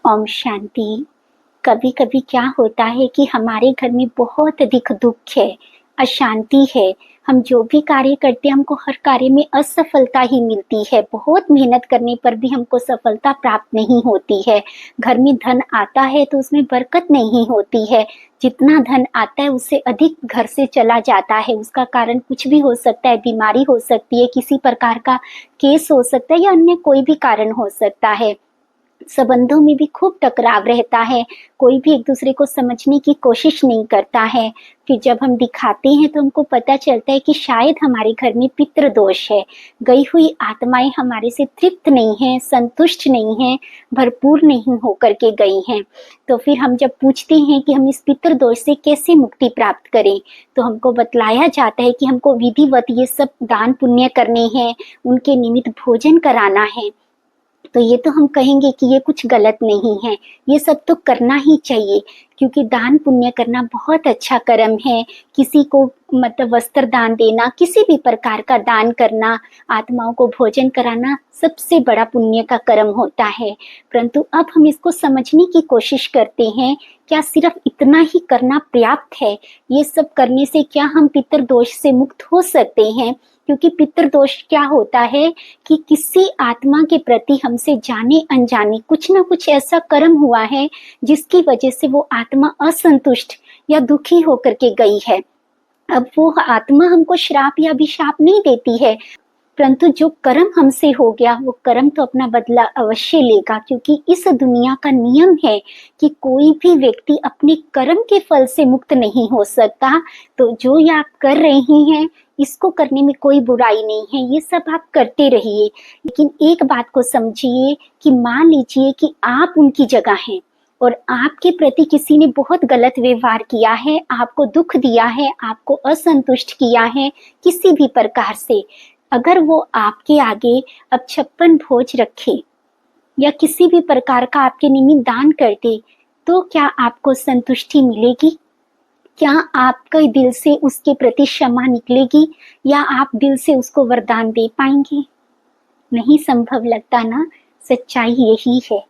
ओम शांति। कभी कभी क्या होता है कि हमारे घर में बहुत अधिक दुख है, अशांति है। हम जो भी कार्य करते हैं हमको हर कार्य में असफलता ही मिलती है। बहुत मेहनत करने पर भी हमको सफलता प्राप्त नहीं होती है। घर में धन आता है तो उसमें बरकत नहीं होती है। जितना धन आता है उससे अधिक घर से चला जाता है। उसका कारण कुछ भी हो सकता है, बीमारी हो सकती है, किसी प्रकार का केस हो सकता है या अन्य कोई भी कारण हो सकता है। संबंधों में भी खूब टकराव रहता है। कोई भी एक दूसरे को समझने की कोशिश नहीं करता है। फिर जब हम दिखाते हैं तो हमको पता चलता है कि शायद हमारे घर में पितृ दोष है। गई हुई आत्माएं हमारे से तृप्त नहीं हैं, संतुष्ट नहीं हैं, भरपूर नहीं होकर के गई हैं। तो फिर हम जब पूछते हैं कि हम इस पितृ दोष से कैसे मुक्ति प्राप्त करें, तो हमको बतलाया जाता है कि हमको विधिवत ये सब दान पुण्य करने हैं, उनके निमित्त भोजन कराना है। तो ये तो हम कहेंगे कि ये कुछ गलत नहीं है, ये सब तो करना ही चाहिए, क्योंकि दान पुण्य करना बहुत अच्छा कर्म है। किसी को मतलब वस्त्र दान देना, किसी भी प्रकार का दान करना, आत्माओं को भोजन कराना सबसे बड़ा पुण्य का कर्म होता है। परंतु अब हम इसको समझने की कोशिश करते हैं, क्या सिर्फ इतना ही करना पर्याप्त है? ये सब करने से क्या हम पितृ दोष से मुक्त हो सकते हैं? क्योंकि पितृ दोष क्या होता है कि किसी आत्मा के प्रति हमसे जाने अनजाने कुछ ना कुछ ऐसा कर्म हुआ है जिसकी वजह से वो आत्मा असंतुष्ट या दुखी होकर के गई है। अब वो आत्मा हमको श्राप या अभिशाप नहीं देती है, परंतु जो कर्म हमसे हो गया वो कर्म तो अपना बदला अवश्य लेगा। क्योंकि इस दुनिया का नियम है कि कोई भी व्यक्ति अपने कर्म के फल से मुक्त नहीं हो सकता। तो जो ये आप कर रहे हैं इसको करने में कोई बुराई नहीं है, ये सब आप करते रहिए। लेकिन एक बात को समझिए कि मान लीजिए कि आप उनकी जगह हैं और आपके प्रति किसी ने बहुत गलत व्यवहार किया है, आपको दुख दिया है, आपको असंतुष्ट किया है किसी भी प्रकार से। अगर वो आपके आगे अब 56 भोज रखे या किसी भी प्रकार का आपके निमित्त दान करते, तो क्या आपको संतुष्टि मिलेगी? क्या आपके दिल से उसके प्रति क्षमा निकलेगी या आप दिल से उसको वरदान दे पाएंगे? नहीं संभव लगता ना। सच्चाई यही है,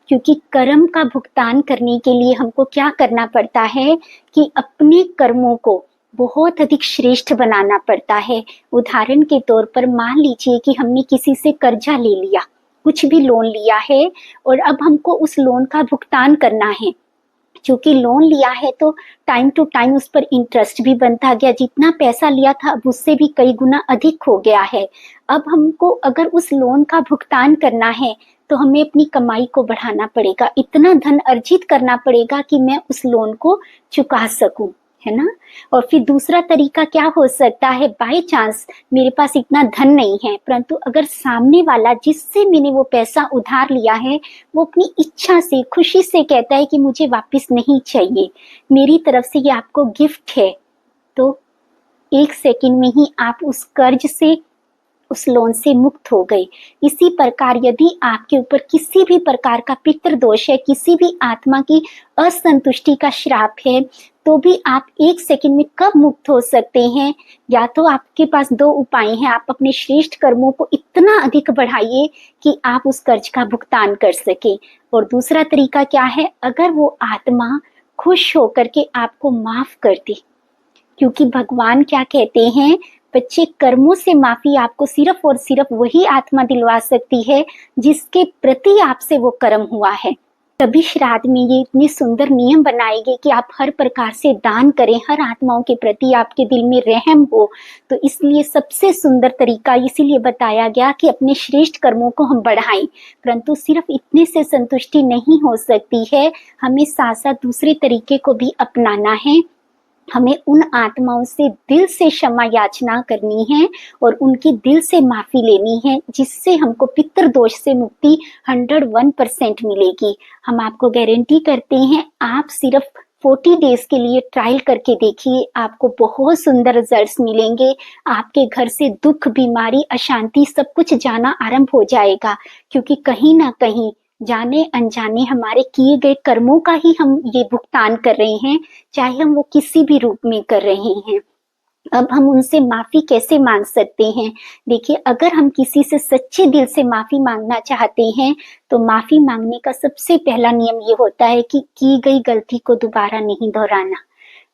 क्योंकि कर्म का भुगतान करने के लिए हमको क्या करना पड़ता है कि अपने कर्मों को बहुत अधिक श्रेष्ठ बनाना पड़ता है। उदाहरण के तौर पर मान लीजिए कि हमने किसी से कर्जा ले लिया, कुछ भी लोन लिया है और अब हमको उस लोन का भुगतान करना है। क्योंकि लोन लिया है तो टाइम टू टाइम उस पर इंटरेस्ट भी बनता गया। जितना पैसा लिया था अब उससे भी कई गुना अधिक हो गया है। अब हमको अगर उस लोन का भुगतान करना है तो हमें अपनी कमाई को बढ़ाना पड़ेगा, इतना धन अर्जित करना पड़ेगा कि मैं उस लोन को चुका सकूं, है ना। और फिर दूसरा तरीका क्या हो सकता है, बाय चांस मेरे पास इतना धन नहीं है, परंतु अगर सामने वाला जिससे मैंने वो पैसा उधार लिया है वो अपनी इच्छा से खुशी से कहता है कि मुझे वापस नहीं चाहिए, मेरी तरफ से ये आपको गिफ्ट है, तो 1 सेकंड में ही आप उस कर्ज से, उस लोन से मुक्त हो गए। इसी प्रकार यदि आपके ऊपर किसी भी प्रकार का पितृ दोष है, किसी भी आत्मा की असंतुष्टि का श्राप है, तो भी आप 1 सेकंड में कब मुक्त हो सकते हैं? या तो आपके पास 2 उपाय हैं। आप अपने श्रेष्ठ कर्मों को इतना अधिक बढ़ाइए कि आप उस कर्ज का भुगतान कर सके। और दूसरा तरीका क्या है, अगर वो आत्मा खुश होकर के आपको माफ कर दे, क्योंकि भगवान क्या कहते हैं, बच्चे कर्मों से माफी आपको सिर्फ और सिर्फ वही आत्मा दिलवा सकती है जिसके प्रति आपसे वो कर्म हुआ है। तभी श्राद्ध में ये इतने सुंदर नियम बनाए गए कि आप हर प्रकार से दान करें, हर आत्माओं के प्रति आपके दिल में रहम हो। तो इसलिए सबसे सुंदर तरीका इसीलिए बताया गया कि अपने श्रेष्ठ कर्मों को हम बढ़ाएं। परंतु सिर्फ इतने से संतुष्टि नहीं हो सकती है, हमें साथ साथ दूसरे तरीके को भी अपनाना है। हमें उन आत्माओं से दिल से क्षमा याचना करनी है और उनकी दिल से माफी लेनी है, जिससे हमको पितृ दोष से मुक्ति 101% मिलेगी। हम आपको गारंटी करते हैं, आप सिर्फ 40 डेज के लिए ट्रायल करके देखिए, आपको बहुत सुंदर रिजल्ट्स मिलेंगे। आपके घर से दुख, बीमारी, अशांति सब कुछ जाना आरंभ हो जाएगा, क्योंकि कहीं ना कहीं जाने अनजाने हमारे किए गए कर्मों का ही हम ये भुगतान कर रहे हैं, चाहे हम वो किसी भी रूप में कर रहे हैं। अब हम उनसे माफी कैसे मांग सकते हैं? देखिए, अगर हम किसी से सच्चे दिल से माफी मांगना चाहते हैं, तो माफी मांगने का सबसे पहला नियम ये होता है कि की गई गलती को दोबारा नहीं दोहराना।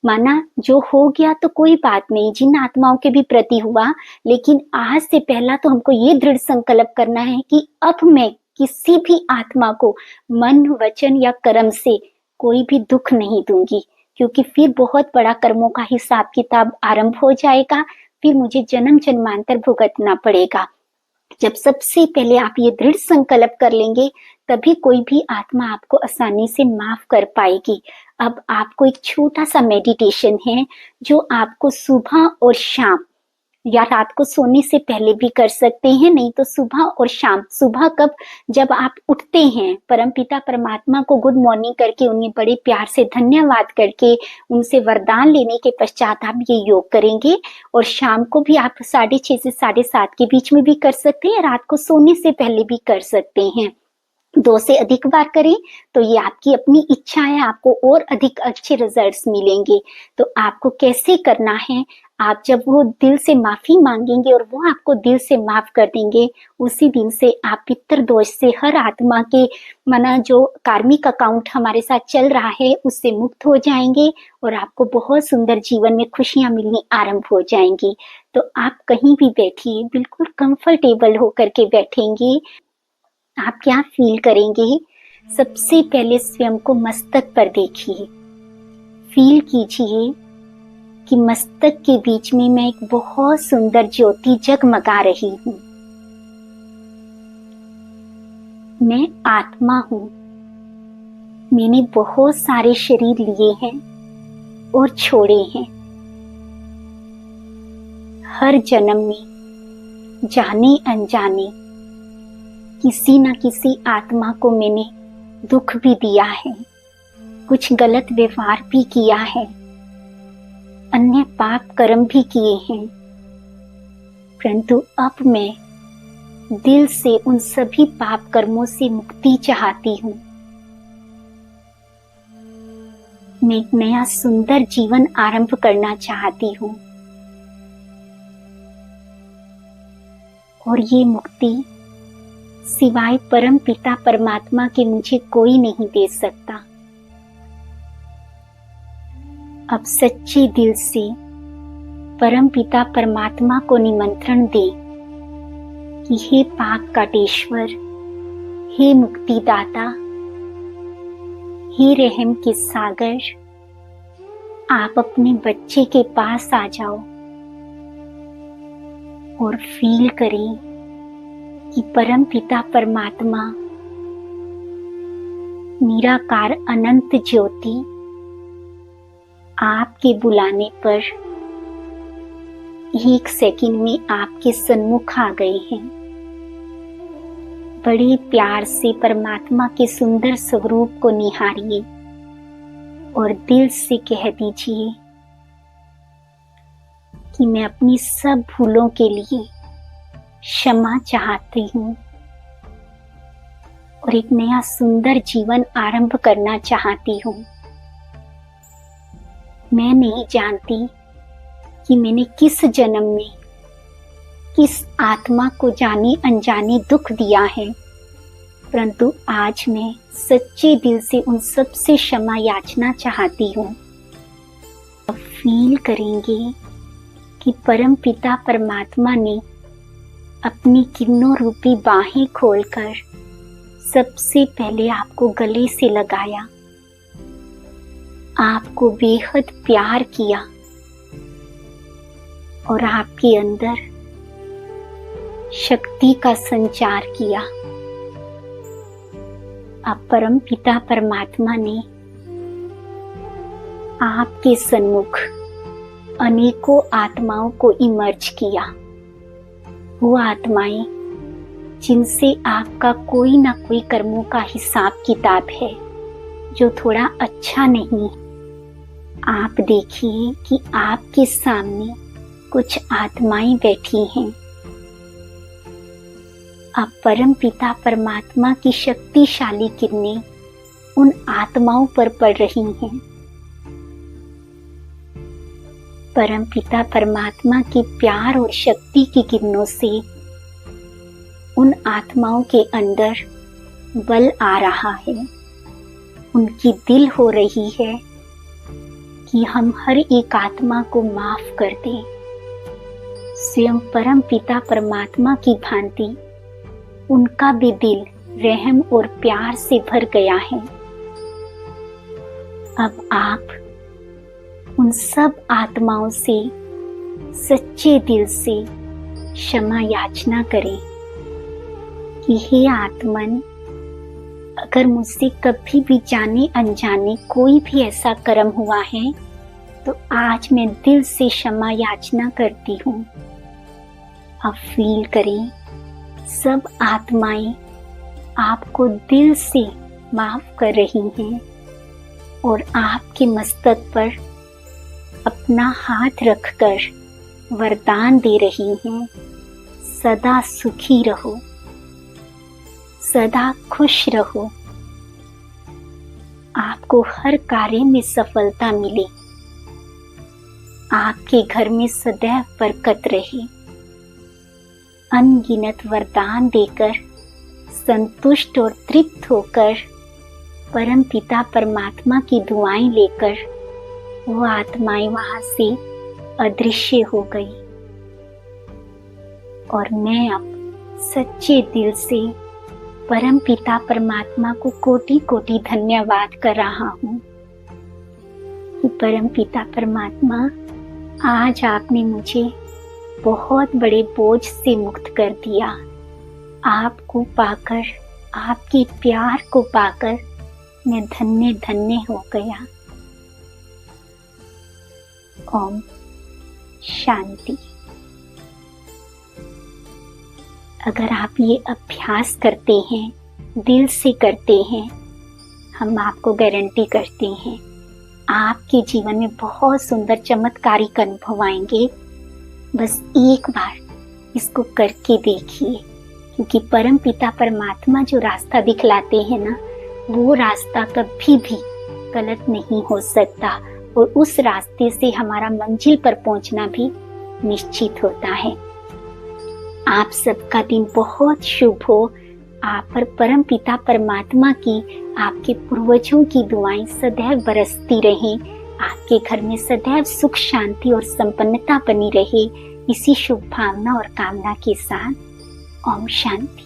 माना जो हो गया तो कोई बात नहीं, जिन आत्माओं के भी प्रति हुआ, लेकिन आज से पहला तो हमको ये दृढ़ संकल्प करना है कि अब मैं किसी भी आत्मा को मन, वचन या कर्म से कोई भी दुख नहीं दूंगी, क्योंकि फिर बहुत बड़ा कर्मों का हिसाब किताब आरंभ हो जाएगा, फिर मुझे जन्म जन्मांतर भुगतना पड़ेगा। जब सबसे पहले आप ये दृढ़ संकल्प कर लेंगे, तभी कोई भी आत्मा आपको आसानी से माफ कर पाएगी। अब आपको एक छोटा सा मेडिटेशन है जो आपको सुबह और शाम या रात को सोने से पहले भी कर सकते हैं, नहीं तो सुबह और शाम। सुबह कब? जब आप उठते हैं, परमपिता परमात्मा को गुड मॉर्निंग करके उन्हें बड़े प्यार से धन्यवाद करके उनसे वरदान लेने के पश्चात आप ये योग करेंगे। और शाम को भी आप 6:30 से 7:30 के बीच में भी कर सकते हैं, रात को सोने से पहले भी कर सकते हैं। 2 से अधिक बार करें तो ये आपकी अपनी इच्छा है, आपको और अधिक अच्छे रिजल्ट्स मिलेंगे। तो आपको कैसे करना है? आप जब वो दिल से माफी मांगेंगे और वो आपको दिल से माफ कर देंगे, उसी दिन से आप पितृ दोष से, हर आत्मा के माना जो कार्मिक अकाउंट हमारे साथ चल रहा है, उससे मुक्त हो जाएंगे और आपको बहुत सुंदर जीवन में खुशियां मिलनी आरंभ हो जाएंगी। तो आप कहीं भी बैठिए, बिल्कुल कंफर्टेबल होकर के बैठेंगे। आप क्या फील करेंगे? सबसे पहले स्वयं को मस्तक पर देखिए। फील कीजिए कि मस्तक के बीच में मैं एक बहुत सुंदर ज्योति जगमगा रही हूं। मैं आत्मा हूं। मैंने बहुत सारे शरीर लिए हैं और छोड़े हैं। हर जन्म में जाने अनजाने किसी न किसी आत्मा को मैंने दुख भी दिया है, कुछ गलत व्यवहार भी किया है, अन्य पाप कर्म भी किए हैं। परंतु अब मैं दिल से उन सभी पाप कर्मों से मुक्ति चाहती हूँ। मैं एक नया सुंदर जीवन आरंभ करना चाहती हूँ और ये मुक्ति सिवाय परम पिता परमात्मा के मुझे कोई नहीं दे सकता। अब सच्चे दिल से परम पिता परमात्मा को निमंत्रण दे कि हे पाक काटेश्वर, हे मुक्तिदाता, हे रहम के सागर, आप अपने बच्चे के पास आ जाओ और फील करें कि परम पिता परमात्मा निराकार अनंत ज्योति आपके बुलाने पर 1 सेकंड में आपके सन्मुख आ गए हैं। बड़े प्यार से परमात्मा के सुंदर स्वरूप को निहारिए और दिल से कह दीजिए कि मैं अपनी सब भूलों के लिए क्षमा चाहती हूँ और एक नया सुंदर जीवन आरंभ करना चाहती हूँ। मैं नहीं जानती कि मैंने किस जन्म में किस आत्मा को जाने अनजाने दुख दिया है, परंतु आज मैं सच्चे दिल से उन सब से क्षमा याचना चाहती हूँ। अब फील करेंगे कि परम पिता परमात्मा ने अपनी किरणों रूपी बाहें खोलकर सबसे पहले आपको गले से लगाया, आपको बेहद प्यार किया और आपके अंदर शक्ति का संचार किया। अब परम पिता परमात्मा ने आपके सन्मुख अनेकों आत्माओं को इमर्ज किया। वो आत्माएं जिनसे आपका कोई ना कोई कर्मों का हिसाब किताब है जो थोड़ा अच्छा नहीं। आप देखिए कि आपके सामने कुछ आत्माएं बैठी हैं। अब परम पिता परमात्मा की शक्तिशाली किरणें उन आत्माओं पर पड़ रही हैं। परमपिता परमात्मा की प्यार और शक्ति की किरणों से उन आत्माओं के अंदर बल आ रहा है, उनकी दिल हो रही है कि हम हर एक आत्मा को माफ कर दें। स्वयं परम पिता परमात्मा की भांति उनका भी दिल रहम और प्यार से भर गया है। अब आप उन सब आत्माओं से सच्चे दिल से क्षमा याचना करें कि हे आत्मन, अगर मुझसे कभी भी जाने अनजाने कोई भी ऐसा कर्म हुआ है तो आज मैं दिल से क्षमा याचना करती हूँ। अब फील करें सब आत्माएं आपको दिल से माफ कर रही हैं और आपके मस्तक पर अपना हाथ रखकर वरदान दे रही हैं, सदा सुखी रहो, सदा खुश रहो, आपको हर कार्य में सफलता मिले, आपके घर में सदैव बरकत रहे। अनगिनत वरदान देकर संतुष्ट और तृप्त होकर परम पिता परमात्मा की दुआएं लेकर वो आत्माएं वहां से अदृश्य हो गई और मैं अब सच्चे दिल से परम पिता परमात्मा को कोटि कोटि धन्यवाद कर रहा हूँ कि परम पिता परमात्मा, आज आपने मुझे बहुत बड़े बोझ से मुक्त कर दिया। आपको पाकर, आपके प्यार को पाकर मैं धन्य धन्य हो गया। ओम शांति। अगर आप ये अभ्यास करते हैं, दिल से करते हैं, हम आपको गारंटी करते हैं आपके जीवन में बहुत सुंदर चमत्कारिक अनुभव आएंगे। बस एक बार इसको करके देखिए, क्योंकि परम पिता परमात्मा जो रास्ता दिखलाते हैं ना, वो रास्ता कभी भी गलत नहीं हो सकता और उस रास्ते से हमारा मंजिल पर पहुंचना भी निश्चित होता है। आप सबका दिन बहुत शुभ हो। आप पर परम पिता परमात्मा की, आपके पूर्वजों की दुआएं सदैव बरसती रहें। आपके घर में सदैव सुख शांति और संपन्नता बनी रहे। इसी शुभ भावना और कामना के साथ ओम शांति।